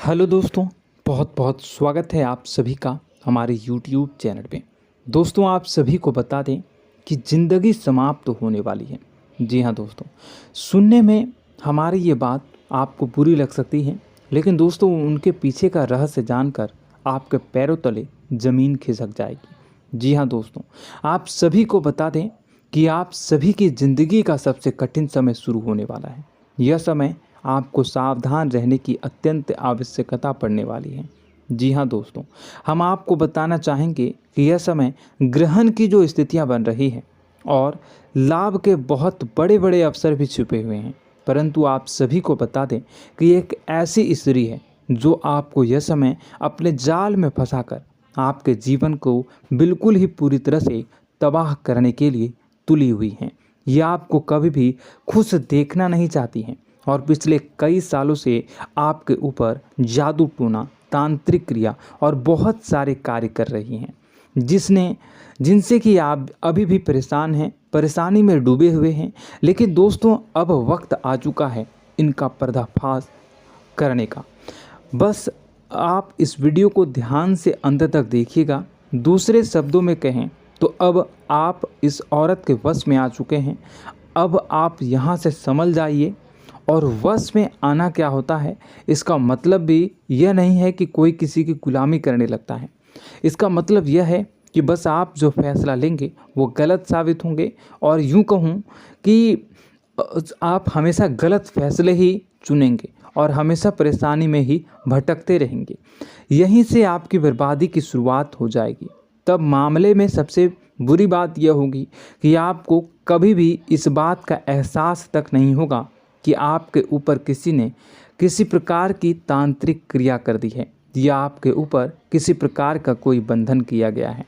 Hello दोस्तों, बहुत बहुत स्वागत है आप सभी का हमारे YouTube चैनल पे। दोस्तों, आप सभी को बता दें कि ज़िंदगी समाप्त होने वाली है। जी हाँ दोस्तों, सुनने में हमारी ये बात आपको बुरी लग सकती है, लेकिन दोस्तों उनके पीछे का रहस्य जानकर आपके पैरों तले ज़मीन खिसक जाएगी। जी हाँ दोस्तों, आप सभी को बता दें कि आप सभी की ज़िंदगी का सबसे कठिन समय शुरू होने वाला है। यह समय आपको सावधान रहने की अत्यंत आवश्यकता पड़ने वाली है। जी हाँ दोस्तों, हम आपको बताना चाहेंगे कि यह समय ग्रहण की जो स्थितियाँ बन रही है और लाभ के बहुत बड़े बड़े अवसर भी छुपे हुए हैं, परंतु आप सभी को बता दें कि एक ऐसी स्त्री है जो आपको यह समय अपने जाल में फंसाकर आपके जीवन को बिल्कुल ही पूरी तरह से तबाह करने के लिए तुली हुई हैं। यह आपको कभी भी खुश देखना नहीं चाहती हैं और पिछले कई सालों से आपके ऊपर जादू टोना, तांत्रिक क्रिया और बहुत सारे कार्य कर रही हैं, जिनसे कि आप अभी भी परेशान हैं, परेशानी में डूबे हुए हैं। लेकिन दोस्तों, अब वक्त आ चुका है इनका पर्दाफाश करने का। बस आप इस वीडियो को ध्यान से अंत तक देखिएगा। दूसरे शब्दों में कहें तो अब आप इस औरत के वश में आ चुके हैं। अब आप यहाँ से संभल जाइए। और वश में आना क्या होता है, इसका मतलब भी यह नहीं है कि कोई किसी की गुलामी करने लगता है। इसका मतलब यह है कि बस आप जो फैसला लेंगे वो गलत साबित होंगे, और यूं कहूं कि आप हमेशा गलत फैसले ही चुनेंगे और हमेशा परेशानी में ही भटकते रहेंगे। यहीं से आपकी बर्बादी की शुरुआत हो जाएगी। तब मामले में सबसे बुरी बात यह होगी कि आपको कभी भी इस बात का एहसास तक नहीं होगा कि आपके ऊपर किसी ने किसी प्रकार की तांत्रिक क्रिया कर दी है या आपके ऊपर किसी प्रकार का कोई बंधन किया गया है।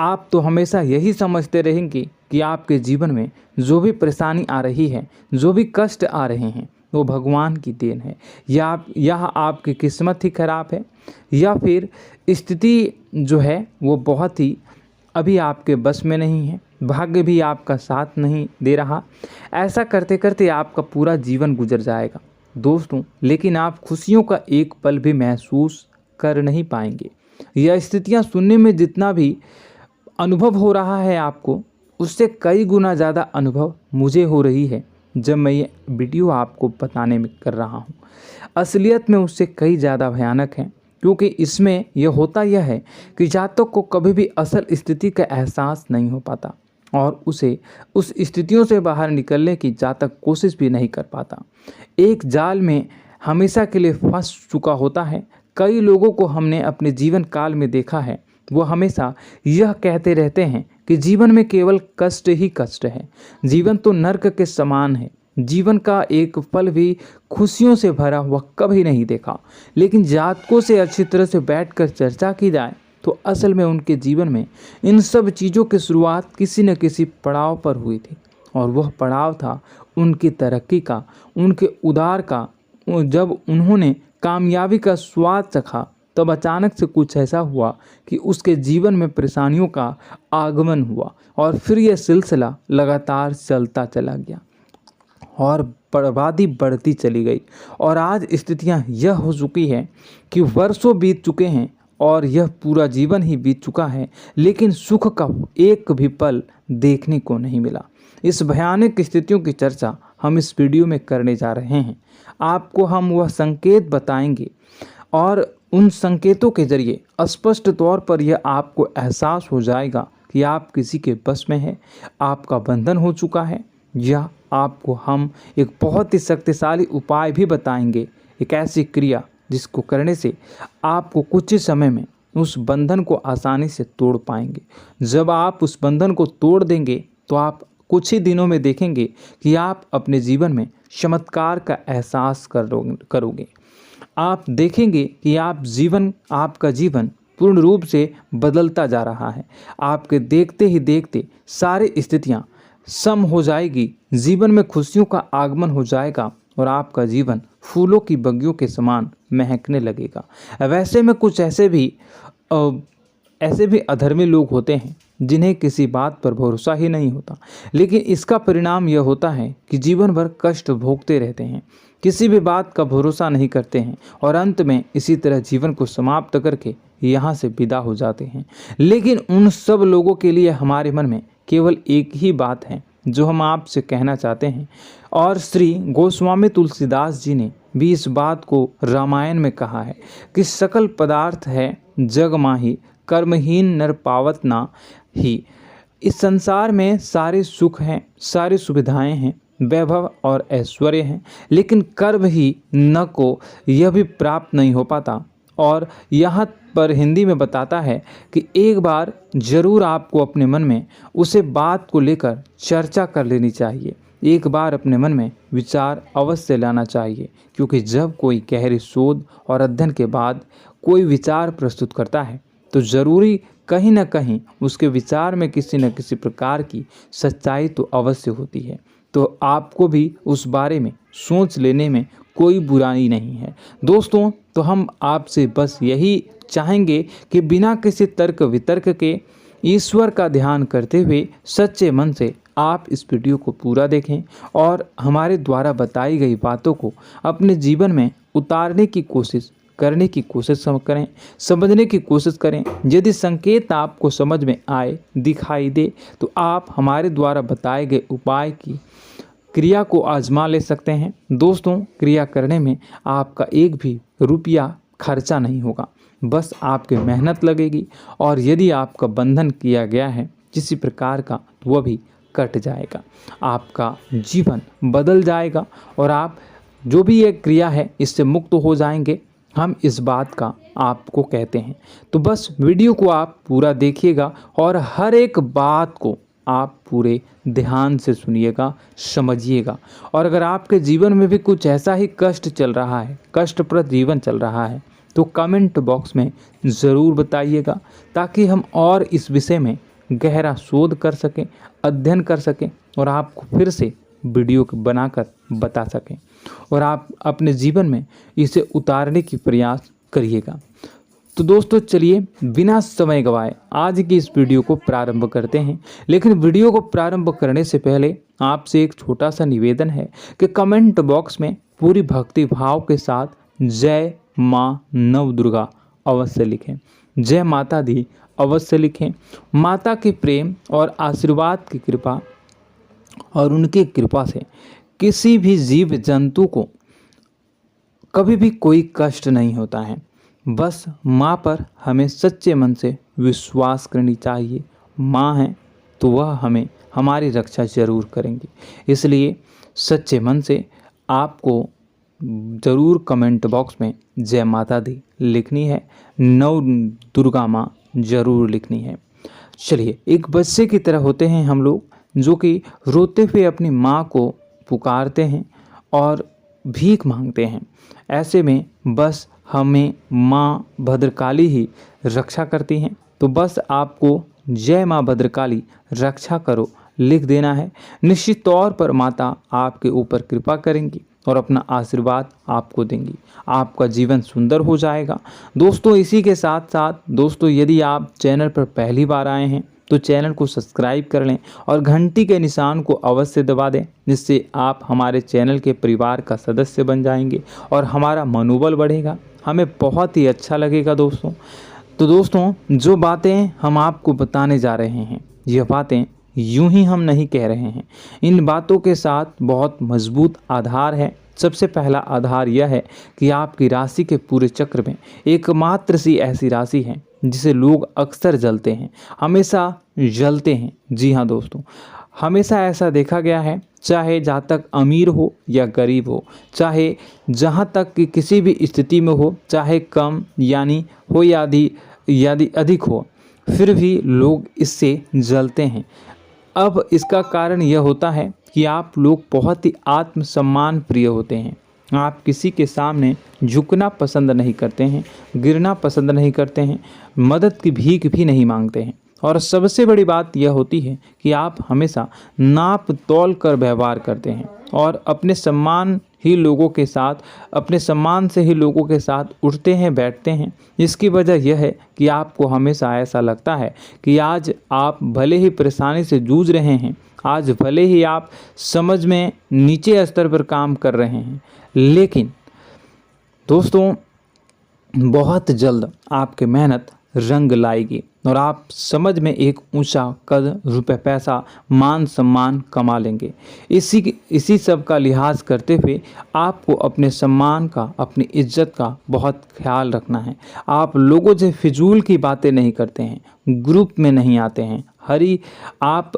आप तो हमेशा यही समझते रहेंगे कि आपके जीवन में जो भी परेशानी आ रही है, जो भी कष्ट आ रहे हैं, वो भगवान की देन है, या आपकी किस्मत ही खराब है, या फिर स्थिति जो है वो बहुत ही अभी आपके बस में नहीं है, भाग्य भी आपका साथ नहीं दे रहा। ऐसा करते करते आपका पूरा जीवन गुजर जाएगा दोस्तों, लेकिन आप खुशियों का एक पल भी महसूस कर नहीं पाएंगे। यह स्थितियां सुनने में जितना भी अनुभव हो रहा है आपको, उससे कई गुना ज़्यादा अनुभव मुझे हो रही है जब मैं ये वीडियो आपको बताने में कर रहा हूँ। असलियत में उससे कई ज़्यादा भयानक है, क्योंकि इसमें यह होता यह है कि जातक को कभी भी असल स्थिति का एहसास नहीं हो पाता और उसे उस स्थितियों से बाहर निकलने की जातक कोशिश भी नहीं कर पाता। एक जाल में हमेशा के लिए फंस चुका होता है। कई लोगों को हमने अपने जीवन काल में देखा है, वो हमेशा यह कहते रहते हैं कि जीवन में केवल कष्ट ही कष्ट है, जीवन तो नर्क के समान है, जीवन का एक पल भी खुशियों से भरा हुआ कभी नहीं देखा। लेकिन जातकों से अच्छी तरह से बैठकर चर्चा की जाए तो असल में उनके जीवन में इन सब चीज़ों की शुरुआत किसी न किसी पड़ाव पर हुई थी, और वह पड़ाव था उनकी तरक्की का, उनके उदार का। जब उन्होंने कामयाबी का स्वाद चखा, तब अचानक से कुछ ऐसा हुआ कि उसके जीवन में परेशानियों का आगमन हुआ, और फिर यह सिलसिला लगातार चलता चला गया और बर्बादी बढ़ती चली गई। और आज स्थितियां यह हो चुकी है कि वर्षों बीत चुके हैं और यह पूरा जीवन ही बीत चुका है, लेकिन सुख का एक भी पल देखने को नहीं मिला। इस भयानक स्थितियों की चर्चा हम इस वीडियो में करने जा रहे हैं। आपको हम वह संकेत बताएंगे और उन संकेतों के जरिए स्पष्ट तौर पर यह आपको एहसास हो जाएगा कि आप किसी के बस में हैं, आपका बंधन हो चुका है, या आपको हम एक बहुत ही शक्तिशाली उपाय भी बताएंगे, एक ऐसी क्रिया जिसको करने से आपको कुछ ही समय में उस बंधन को आसानी से तोड़ पाएंगे। जब आप उस बंधन को तोड़ देंगे तो आप कुछ ही दिनों में देखेंगे कि आप अपने जीवन में चमत्कार का एहसास करोगे। आप देखेंगे कि आपका जीवन पूर्ण रूप से बदलता जा रहा है। आपके देखते ही देखते सारी स्थितियाँ सम हो जाएगी, जीवन में खुशियों का आगमन हो जाएगा और आपका जीवन फूलों की बगियों के समान महकने लगेगा। वैसे में कुछ ऐसे भी अधर्मी लोग होते हैं जिन्हें किसी बात पर भरोसा ही नहीं होता, लेकिन इसका परिणाम यह होता है कि जीवन भर कष्ट भोगते रहते हैं, किसी भी बात का भरोसा नहीं करते हैं और अंत में इसी तरह जीवन को समाप्त करके यहाँ से विदा हो जाते हैं। लेकिन उन सब लोगों के लिए हमारे मन में केवल एक ही बात है जो हम आपसे कहना चाहते हैं, और श्री गोस्वामी तुलसीदास जी ने भी इस बात को रामायण में कहा है कि सकल पदार्थ है जग माही, कर्महीन नर पावत ना ही। इस संसार में सारे सुख हैं, सारी सुविधाएं हैं, वैभव और ऐश्वर्य हैं, लेकिन कर्म ही न को यह भी प्राप्त नहीं हो पाता। और यहाँ पर हिंदी में बताता है कि एक बार जरूर आपको अपने मन में उसे बात को लेकर चर्चा कर लेनी चाहिए, एक बार अपने मन में विचार अवश्य लाना चाहिए, क्योंकि जब कोई गहरी शोध और अध्ययन के बाद कोई विचार प्रस्तुत करता है तो ज़रूरी कहीं न कहीं उसके विचार में किसी न किसी प्रकार की सच्चाई तो अवश्य होती है। तो आपको भी उस बारे में सोच लेने में कोई बुराई नहीं है। दोस्तों, तो हम आपसे बस यही चाहेंगे कि बिना किसी तर्क वितर्क के ईश्वर का ध्यान करते हुए सच्चे मन से आप इस वीडियो को पूरा देखें और हमारे द्वारा बताई गई बातों को अपने जीवन में उतारने की कोशिश करने की कोशिश करें, समझने की कोशिश करें। यदि संकेत आपको समझ में आए, दिखाई दे, तो आप हमारे द्वारा बताए गए उपाय की क्रिया को आजमा ले सकते हैं। दोस्तों, क्रिया करने में आपका एक भी रुपया खर्चा नहीं होगा, बस आपकी मेहनत लगेगी, और यदि आपका बंधन किया गया है किसी प्रकार का तो वह भी कट जाएगा, आपका जीवन बदल जाएगा और आप जो भी ये क्रिया है इससे मुक्त हो जाएंगे। हम इस बात का आपको कहते हैं। तो बस वीडियो को आप पूरा देखिएगा और हर एक बात को आप पूरे ध्यान से सुनिएगा, समझिएगा। और अगर आपके जीवन में भी कुछ ऐसा ही कष्ट चल रहा है, कष्टप्रद जीवन चल रहा है, तो कमेंट बॉक्स में ज़रूर बताइएगा, ताकि हम और इस विषय में गहरा शोध कर सकें, अध्ययन कर सकें और आपको फिर से वीडियो बनाकर बता सकें और आप अपने जीवन में इसे उतारने की प्रयास करिएगा। तो दोस्तों, चलिए बिना समय गवाए आज की इस वीडियो को प्रारंभ करते हैं। लेकिन वीडियो को प्रारंभ करने से पहले आपसे एक छोटा सा निवेदन है कि कमेंट बॉक्स में पूरी भक्ति भाव के साथ जय माँ नव दुर्गा अवश्य लिखें, जय माता दी अवश्य लिखें। माता के प्रेम और आशीर्वाद की कृपा और उनकी कृपा से किसी भी जीव जंतु को कभी भी कोई कष्ट नहीं होता है। बस माँ पर हमें सच्चे मन से विश्वास करनी चाहिए। माँ है तो वह हमें हमारी रक्षा जरूर करेंगी, इसलिए सच्चे मन से आपको ज़रूर कमेंट बॉक्स में जय माता दी लिखनी है, नव दुर्गा माँ जरूर लिखनी है। चलिए, एक बच्चे की तरह होते हैं हम लोग, जो कि रोते हुए अपनी माँ को पुकारते हैं और भीख मांगते हैं। ऐसे में बस हमें माँ भद्रकाली ही रक्षा करती हैं। तो बस आपको जय माँ भद्रकाली रक्षा करो लिख देना है। निश्चित तौर पर माता आपके ऊपर कृपा करेंगी और अपना आशीर्वाद आपको देंगी, आपका जीवन सुंदर हो जाएगा। दोस्तों, इसी के साथ साथ दोस्तों, यदि आप चैनल पर पहली बार आए हैं तो चैनल को सब्सक्राइब कर लें और घंटी के निशान को अवश्य दबा दें, जिससे आप हमारे चैनल के परिवार का सदस्य बन जाएंगे और हमारा मनोबल बढ़ेगा, हमें बहुत ही अच्छा लगेगा दोस्तों। तो दोस्तों, जो बातें हम आपको बताने जा रहे हैं, यह बातें यूं ही हम नहीं कह रहे हैं, इन बातों के साथ बहुत मजबूत आधार है। सबसे पहला आधार यह है कि आपकी राशि के पूरे चक्र में एकमात्र सी ऐसी राशि है जिसे लोग अक्सर जलते हैं, हमेशा जलते हैं। जी हाँ दोस्तों, हमेशा ऐसा देखा गया है, चाहे जहाँ तक अमीर हो या गरीब हो, चाहे जहाँ तक कि किसी भी स्थिति में हो, चाहे कम यानी हो या अधिक हो, फिर भी लोग इससे जलते हैं। अब इसका कारण यह होता है कि आप लोग बहुत ही आत्मसम्मान प्रिय होते हैं। आप किसी के सामने झुकना पसंद नहीं करते हैं, गिरना पसंद नहीं करते हैं, मदद की भीख भी नहीं मांगते हैं। और सबसे बड़ी बात यह होती है कि आप हमेशा नाप तोल कर व्यवहार करते हैं और अपने सम्मान ही लोगों के साथ, अपने सम्मान से ही लोगों के साथ उठते हैं, बैठते हैं। इसकी वजह यह है कि आपको हमेशा ऐसा लगता है कि आज आप भले ही परेशानी से जूझ रहे हैं, आज भले ही आप समझ में नीचे स्तर पर काम कर रहे हैं, लेकिन दोस्तों बहुत जल्द आपकी मेहनत रंग लाएगी और आप समझ में एक ऊंचा कद, रुपए, पैसा, मान सम्मान कमा लेंगे। इसी सब का लिहाज करते हुए आपको अपने सम्मान का, अपनी इज्जत का बहुत ख्याल रखना है। आप लोगों से फिजूल की बातें नहीं करते हैं, ग्रुप में नहीं आते हैं, आप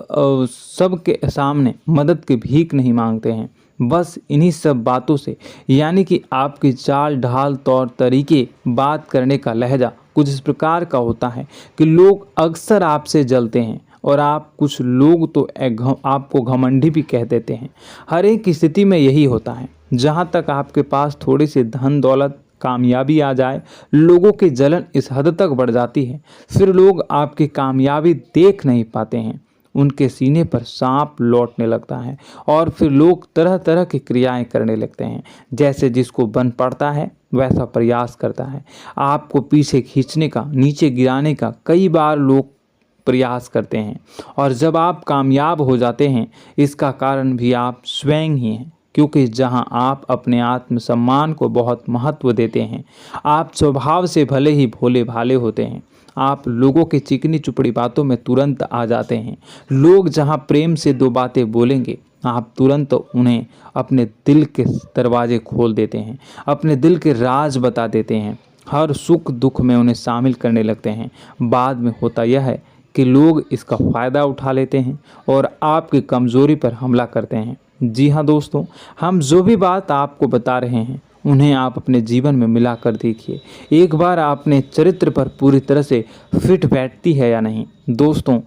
सबके सामने मदद की भीख नहीं मांगते हैं। बस इन्हीं सब बातों से, यानी कि आपकी चाल ढाल, तौर तरीके, बात करने का लहजा कुछ इस प्रकार का होता है कि लोग अक्सर आपसे जलते हैं और कुछ लोग तो आपको घमंडी भी कह देते हैं। हर एक स्थिति में यही होता है। जहाँ तक आपके पास थोड़ी सी धन दौलत, कामयाबी आ जाए, लोगों की जलन इस हद तक बढ़ जाती है, फिर लोग आपकी कामयाबी देख नहीं पाते हैं, उनके सीने पर सांप लौटने लगता है और फिर लोग तरह तरह की क्रियाएं करने लगते हैं। जैसे जिसको बन पड़ता है वैसा प्रयास करता है। आपको पीछे खींचने का, नीचे गिराने का कई बार लोग प्रयास करते हैं और जब आप कामयाब हो जाते हैं, इसका कारण भी आप स्वयं ही हैं। क्योंकि जहां आप अपने आत्मसम्मान को बहुत महत्व देते हैं, आप स्वभाव से भले ही भोले भाले होते हैं, आप लोगों की चिकनी चुपड़ी बातों में तुरंत आ जाते हैं। लोग जहां प्रेम से दो बातें बोलेंगे, आप तुरंत उन्हें अपने दिल के दरवाजे खोल देते हैं, अपने दिल के राज बता देते हैं, हर सुख दुख में उन्हें शामिल करने लगते हैं। बाद में होता यह है कि लोग इसका फ़ायदा उठा लेते हैं और आपकी कमज़ोरी पर हमला करते हैं। जी हाँ दोस्तों, हम जो भी बात आपको बता रहे हैं उन्हें आप अपने जीवन में मिलाकर देखिए। एक बार आपने चरित्र पर पूरी तरह से फिट बैठती है या नहीं। दोस्तों,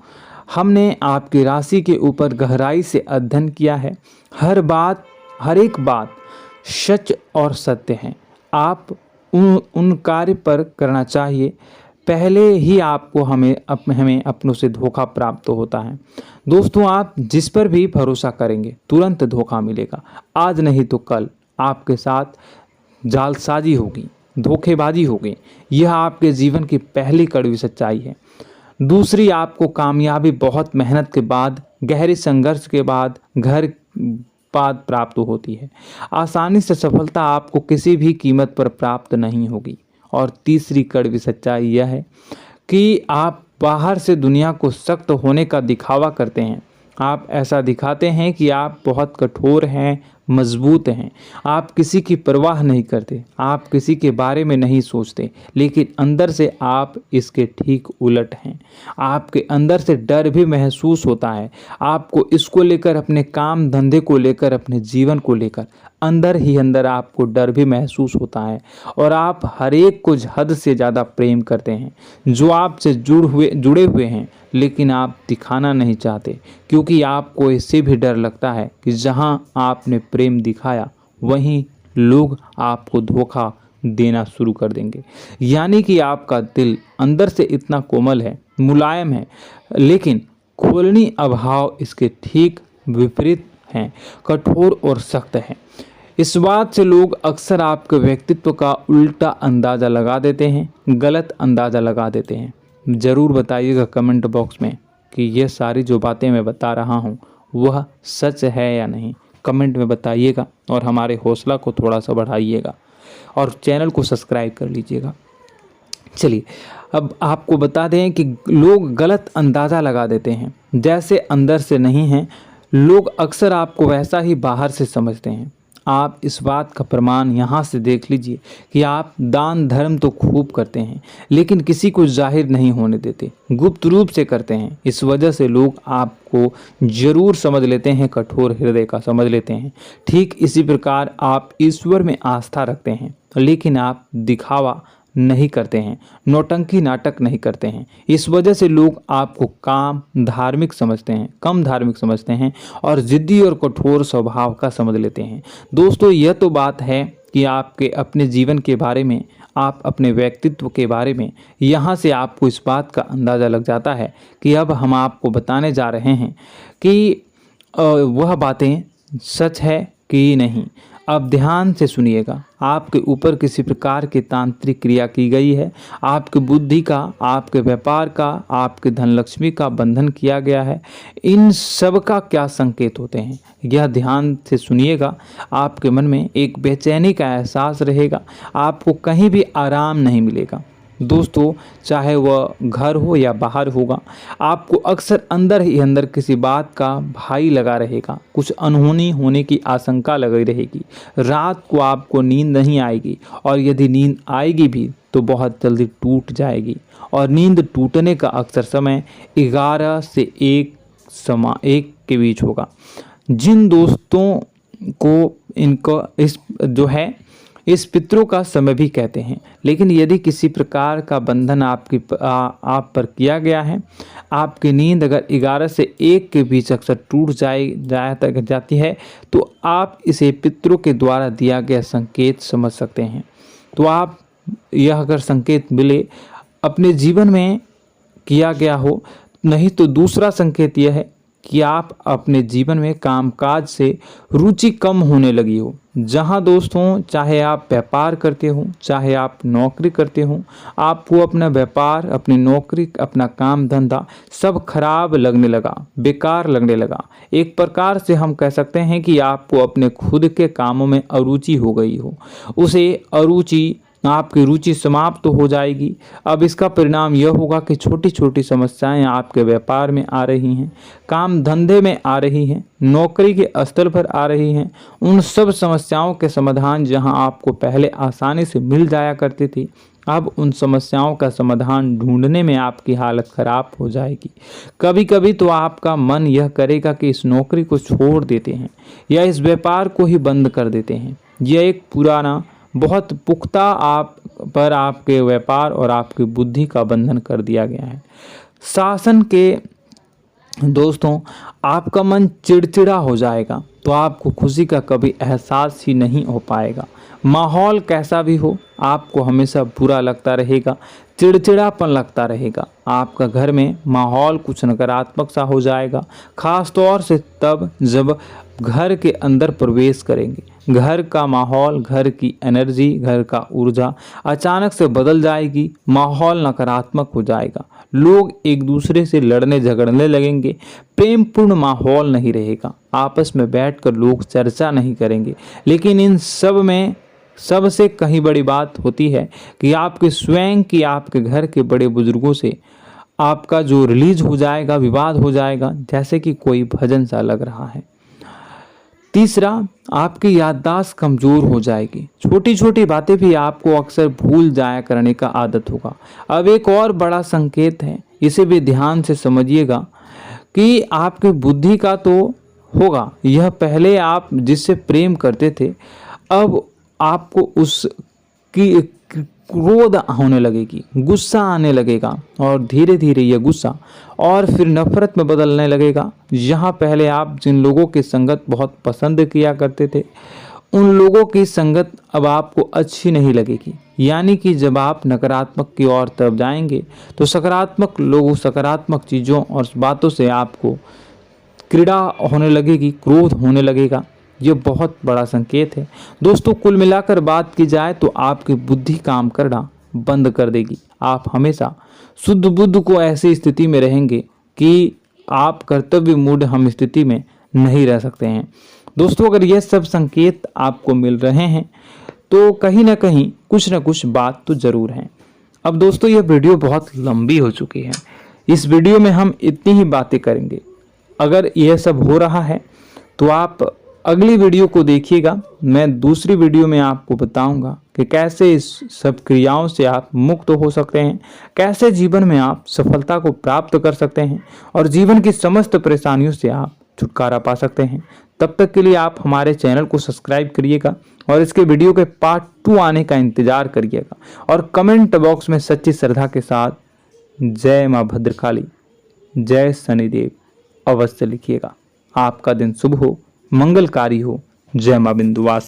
हमने आपकी राशि के ऊपर गहराई से अध्ययन किया है। हर एक बात सच और सत्य है। आप उन कार्य पर करना चाहिए, पहले ही आपको हमें अपनों से धोखा प्राप्त होता है। दोस्तों, आप जिस पर भी भरोसा करेंगे तुरंत धोखा मिलेगा। आज नहीं तो कल आपके साथ जालसाजी होगी, धोखेबाजी होगी। यह आपके जीवन की पहली कड़वी सच्चाई है। दूसरी, आपको कामयाबी बहुत मेहनत के बाद, गहरे संघर्ष के बाद प्राप्त होती है। आसानी से सफलता आपको किसी भी कीमत पर प्राप्त नहीं होगी। और तीसरी कड़वी सच्चाई यह है कि आप बाहर से दुनिया को सख्त होने का दिखावा करते हैं। आप ऐसा दिखाते हैं कि आप बहुत कठोर हैं, मजबूत हैं, आप किसी की परवाह नहीं करते, आप किसी के बारे में नहीं सोचते, लेकिन अंदर से आप इसके ठीक उलट हैं। आपके अंदर से डर भी महसूस होता है। आपको इसको लेकर, अपने काम धंधे को लेकर, अपने जीवन को लेकर अंदर ही अंदर आपको डर भी महसूस होता है और आप हर एक को हद से ज़्यादा प्रेम करते हैं, जो आपसे जुड़े हुए हैं, लेकिन आप दिखाना नहीं चाहते, क्योंकि आपको इससे भी डर लगता है कि जहां आपने प्रेम दिखाया वहीं लोग आपको धोखा देना शुरू कर देंगे। यानी कि आपका दिल अंदर से इतना कोमल है, मुलायम है, लेकिन खोलनी अभाव इसके ठीक विपरीत हैं, कठोर और सख्त है। इस बात से लोग अक्सर आपके व्यक्तित्व का उल्टा अंदाज़ा लगा देते हैं, गलत अंदाज़ा लगा देते हैं। ज़रूर बताइएगा कमेंट बॉक्स में कि ये सारी जो बातें मैं बता रहा हूँ वह सच है या नहीं। कमेंट में बताइएगा और हमारे हौसला को थोड़ा सा बढ़ाइएगा और चैनल को सब्सक्राइब कर लीजिएगा। चलिए, अब आपको बता दें कि लोग गलत अंदाज़ा लगा देते हैं। जैसे अंदर से नहीं हैं, लोग अक्सर आपको वैसा ही बाहर से समझते हैं। आप इस बात का प्रमाण यहाँ से देख लीजिए कि आप दान धर्म तो खूब करते हैं, लेकिन किसी को जाहिर नहीं होने देते, गुप्त रूप से करते हैं। इस वजह से लोग आपको जरूर समझ लेते हैं, कठोर हृदय का समझ लेते हैं। ठीक इसी प्रकार आप ईश्वर में आस्था रखते हैं, लेकिन आप दिखावा नहीं करते हैं, नौटंकी नाटक नहीं करते हैं। इस वजह से लोग आपको कम धार्मिक समझते हैं और जिद्दी और कठोर स्वभाव का समझ लेते हैं। दोस्तों, यह तो बात है कि आपके अपने जीवन के बारे में, आप अपने व्यक्तित्व के बारे में, यहाँ से आपको इस बात का अंदाज़ा लग जाता है कि अब हम आपको बताने जा रहे हैं कि वह बातें सच है कि नहीं। अब ध्यान से सुनिएगा। आपके ऊपर किसी प्रकार की तांत्रिक क्रिया की गई है, आपकी बुद्धि का, आपके व्यापार का, आपके धन लक्ष्मी का बंधन किया गया है। इन सब का क्या संकेत होते हैं, यह ध्यान से सुनिएगा। आपके मन में एक बेचैनी का एहसास रहेगा, आपको कहीं भी आराम नहीं मिलेगा। दोस्तों, चाहे वह घर हो या बाहर होगा, आपको अक्सर अंदर ही अंदर किसी बात का भय लगा रहेगा, कुछ अनहोनी होने की आशंका लगी रहेगी। रात को आपको नींद नहीं आएगी, और यदि नींद आएगी भी तो बहुत जल्दी टूट जाएगी। और नींद टूटने का अक्सर समय 11 से 1 के बीच होगा। जिन दोस्तों को इनको इस पितरों का समय भी कहते हैं। लेकिन यदि किसी प्रकार का बंधन आप पर किया गया है, आपकी नींद अगर 11 से 1 के बीच अक्सर टूट जाती है, तो आप इसे पितरों के द्वारा दिया गया संकेत समझ सकते हैं। तो आप यह अगर संकेत मिले अपने जीवन में किया गया हो, नहीं तो दूसरा संकेत यह है कि आप अपने जीवन में कामकाज से रुचि कम होने लगी हो। जहां दोस्तों, चाहे आप व्यापार करते हो, चाहे आप नौकरी करते हो, आपको अपना व्यापार, अपनी नौकरी, अपना काम धंधा सब खराब लगने लगा, बेकार लगने लगा। एक प्रकार से हम कह सकते हैं कि आपको अपने खुद के कामों में अरुचि हो गई हो। उसे अरुचि, आपकी रुचि समाप्त हो जाएगी। अब इसका परिणाम यह होगा कि छोटी छोटी समस्याएं आपके व्यापार में आ रही हैं, काम धंधे में आ रही हैं, नौकरी के स्थल पर आ रही हैं। उन सब समस्याओं के समाधान जहां आपको पहले आसानी से मिल जाया करती थी, अब उन समस्याओं का समाधान ढूंढने में आपकी हालत खराब हो जाएगी। कभी कभी तो आपका मन यह करेगा कि इस नौकरी को छोड़ देते हैं या इस व्यापार को ही बंद कर देते हैं। यह एक पुराना, बहुत पुख्ता आप पर आपके व्यापार और आपकी बुद्धि का बंधन कर दिया गया है। शासन के दोस्तों, आपका मन चिड़चिड़ा हो जाएगा, तो आपको खुशी का कभी एहसास ही नहीं हो पाएगा। माहौल कैसा भी हो, आपको हमेशा बुरा लगता रहेगा, चिड़चिड़ापन लगता रहेगा। आपका घर में माहौल कुछ नकारात्मक सा हो जाएगा, खास तौर से तब जब घर के अंदर प्रवेश करेंगे। घर का माहौल, घर की एनर्जी, घर का ऊर्जा अचानक से बदल जाएगी, माहौल नकारात्मक हो जाएगा। लोग एक दूसरे से लड़ने झगड़ने लगेंगे, प्रेम पूर्ण माहौल नहीं रहेगा, आपस में बैठकर लोग चर्चा नहीं करेंगे। लेकिन इन सब में सबसे कहीं बड़ी बात होती है कि आपके स्वयं की, आपके घर के बड़े बुजुर्गों से आपका जो रिलीज हो जाएगा, विवाद हो जाएगा, जैसे कि कोई भजन सा लग रहा है। तीसरा, आपकी याददाश्त कमज़ोर हो जाएगी, छोटी छोटी बातें भी आपको अक्सर भूल जाया करने का आदत होगा। अब एक और बड़ा संकेत है, इसे भी ध्यान से समझिएगा कि आपकी बुद्धि का तो होगा, यह पहले आप जिससे प्रेम करते थे, अब आपको उसकी क्रोध होने लगेगी, गुस्सा आने लगेगा, और धीरे धीरे यह गुस्सा और फिर नफरत में बदलने लगेगा। यहाँ पहले आप जिन लोगों की संगत बहुत पसंद किया करते थे, उन लोगों की संगत अब आपको अच्छी नहीं लगेगी। यानी कि जब आप नकारात्मक की ओर तरफ जाएंगे, तो सकारात्मक लोगों, सकारात्मक चीज़ों और बातों से आपको क्रीड़ा होने लगेगी, क्रोध होने लगेगा। ये बहुत बड़ा संकेत है दोस्तों। कुल मिलाकर बात की जाए तो आपकी बुद्धि काम करना बंद कर देगी। आप हमेशा शुद्ध बुद्ध को ऐसी स्थिति में रहेंगे कि आप कर्तव्य मूढ़ हम स्थिति में नहीं रह सकते हैं। दोस्तों, अगर ये सब संकेत आपको मिल रहे हैं तो कहीं ना कहीं कुछ ना कुछ बात तो ज़रूर है। अब दोस्तों, ये वीडियो बहुत लंबी हो चुकी है, इस वीडियो में हम इतनी ही बातें करेंगे। अगर यह सब हो रहा है तो आप अगली वीडियो को देखिएगा। मैं दूसरी वीडियो में आपको बताऊंगा कि कैसे इस सब क्रियाओं से आप मुक्त हो सकते हैं, कैसे जीवन में आप सफलता को प्राप्त कर सकते हैं और जीवन की समस्त परेशानियों से आप छुटकारा पा सकते हैं। तब तक के लिए आप हमारे चैनल को सब्सक्राइब करिएगा और इसके वीडियो के पार्ट 2 आने का इंतजार करिएगा। और कमेंट बॉक्स में सच्ची श्रद्धा के साथ जय माँ भद्रकाली, जय शनिदेव अवश्य लिखिएगा। आपका दिन शुभ हो, मंगलकारी हो। जय माँ बिंदुवास।